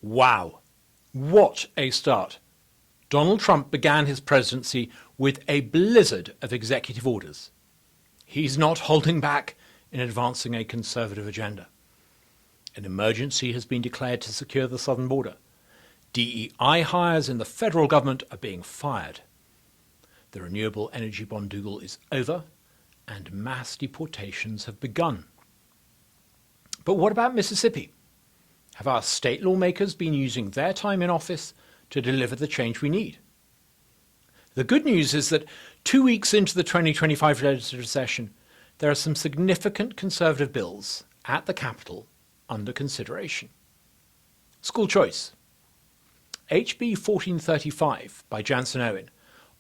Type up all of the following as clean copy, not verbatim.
Wow, what a start. Donald Trump began his presidency with a blizzard of executive orders. He's not holding back in advancing a conservative agenda. An emergency has been declared to secure the southern border. DEI hires in the federal government are being fired. The renewable energy bondoodle is over, and mass deportations have begun. But what about Mississippi? Have our state lawmakers been using their time in office to deliver the change we need? The good news is that 2 weeks into the 2025 legislative session, there are some significant conservative bills at the Capitol under consideration. School choice. HB 1435 by Jansen Owen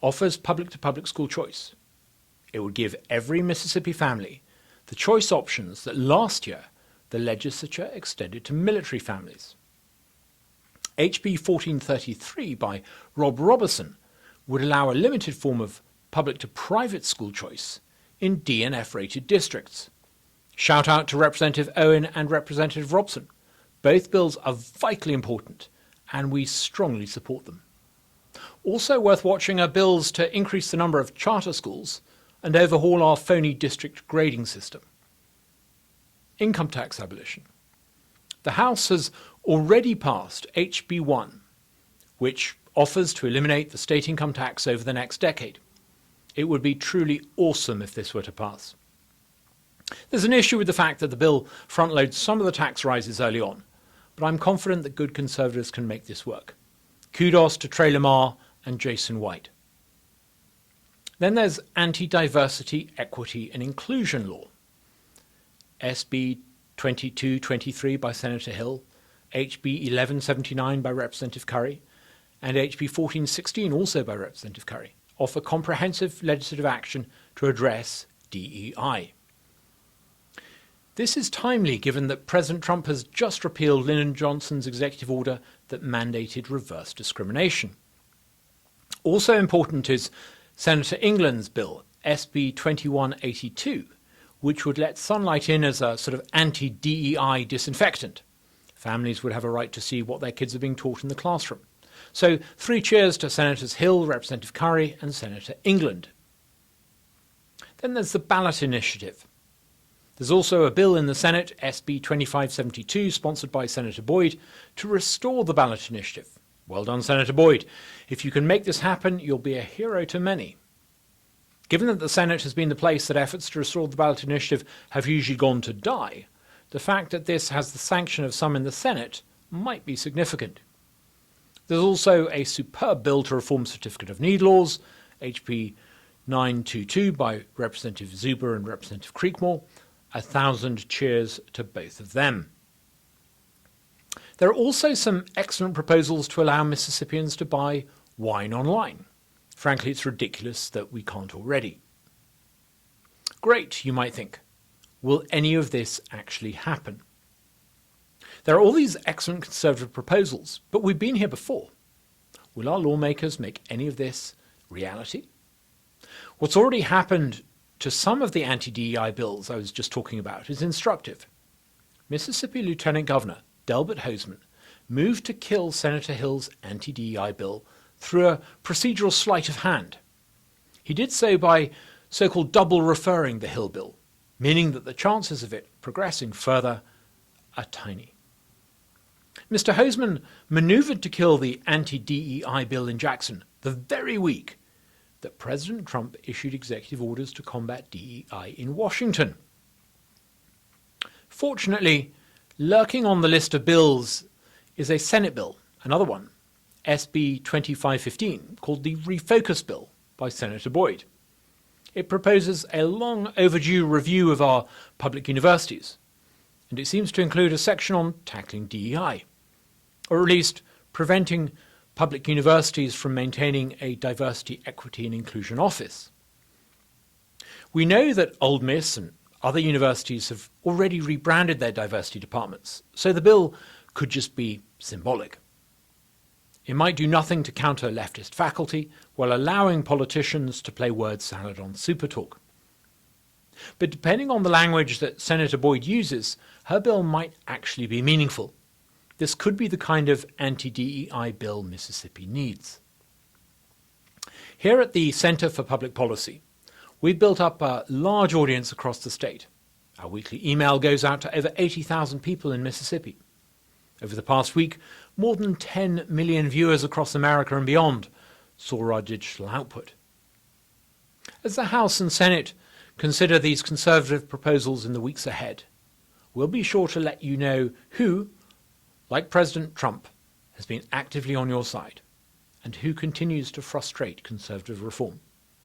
offers public-to-public school choice. It would give every Mississippi family the choice options that last year the legislature extended to military families. HB 1433 by Rob Robertson would allow a limited form of public-to-private school choice in D and F rated districts. Shout out to Representative Owen and Representative Robson. Both bills are vitally important and we strongly support them. Also worth watching are bills to increase the number of charter schools and overhaul our phony district grading system. Income tax abolition. The House has already passed HB 1, which offers to eliminate the state income tax over the next decade. It would be truly awesome if this were to pass. There's an issue with the fact that the bill front-loads some of the tax rises early on, but I'm confident that good Conservatives can make this work. Kudos to Trey Lamar and Jason White. Then there's anti-diversity, equity and inclusion law. SB 2223 by Senator Hill, HB 1179 by Representative Curry, and HB 1416 also by Representative Curry offer comprehensive legislative action to address DEI. This is timely given that President Trump has just repealed Lyndon Johnson's executive order that mandated reverse discrimination. Also important is Senator England's bill, SB 2182, which would let sunlight in as a sort of anti-DEI disinfectant. Families would have a right to see what their kids are being taught in the classroom. So 3 cheers to Senators Hill, Representative Curry and Senator England. Then there's the ballot initiative. There's also a bill in the Senate, SB 2572, sponsored by Senator Boyd, to restore the ballot initiative. Well done, Senator Boyd. If you can make this happen, you'll be a hero to many. Given that the Senate has been the place that efforts to restore the ballot initiative have usually gone to die, the fact that this has the sanction of some in the Senate might be significant. There's also a superb bill to reform Certificate of Need laws, HB 922 by Representative Zuber and Representative Creekmore. 1,000 cheers to both of them. There are also some excellent proposals to allow Mississippians to buy wine online. Frankly, it's ridiculous that we can't already. Great, you might think. Will any of this actually happen? There are all these excellent conservative proposals, but we've been here before. Will our lawmakers make any of this reality? What's already happened to some of the anti-DEI bills I was just talking about is instructive. Mississippi Lieutenant Governor Delbert Hosemann moved to kill Senator Hill's anti-DEI bill through a procedural sleight of hand. He did so by so-called double referring the Hill bill, meaning that the chances of it progressing further are tiny. Mr. Hosemann maneuvered to kill the anti-DEI bill in Jackson the very week that President Trump issued executive orders to combat DEI in Washington. Fortunately, lurking on the list of bills is a Senate bill, another one, SB 2515, called the Refocus Bill by Senator Boyd. It proposes a long overdue review of our public universities, and it seems to include a section on tackling DEI, or at least preventing public universities from maintaining a diversity, equity and inclusion office. We know that Ole Miss and other universities have already rebranded their diversity departments, so the bill could just be symbolic. It might do nothing to counter leftist faculty while allowing politicians to play word salad on Supertalk. But depending on the language that Senator Boyd uses, her bill might actually be meaningful. This could be the kind of anti-DEI bill Mississippi needs. Here at the Center for Public Policy, we've built up a large audience across the state. Our weekly email goes out to over 80,000 people in Mississippi. Over the past week, more than 10 million viewers across America and beyond saw our digital output. As the House and Senate consider these conservative proposals in the weeks ahead, we'll be sure to let you know who, like President Trump, has been actively on your side and who continues to frustrate conservative reform.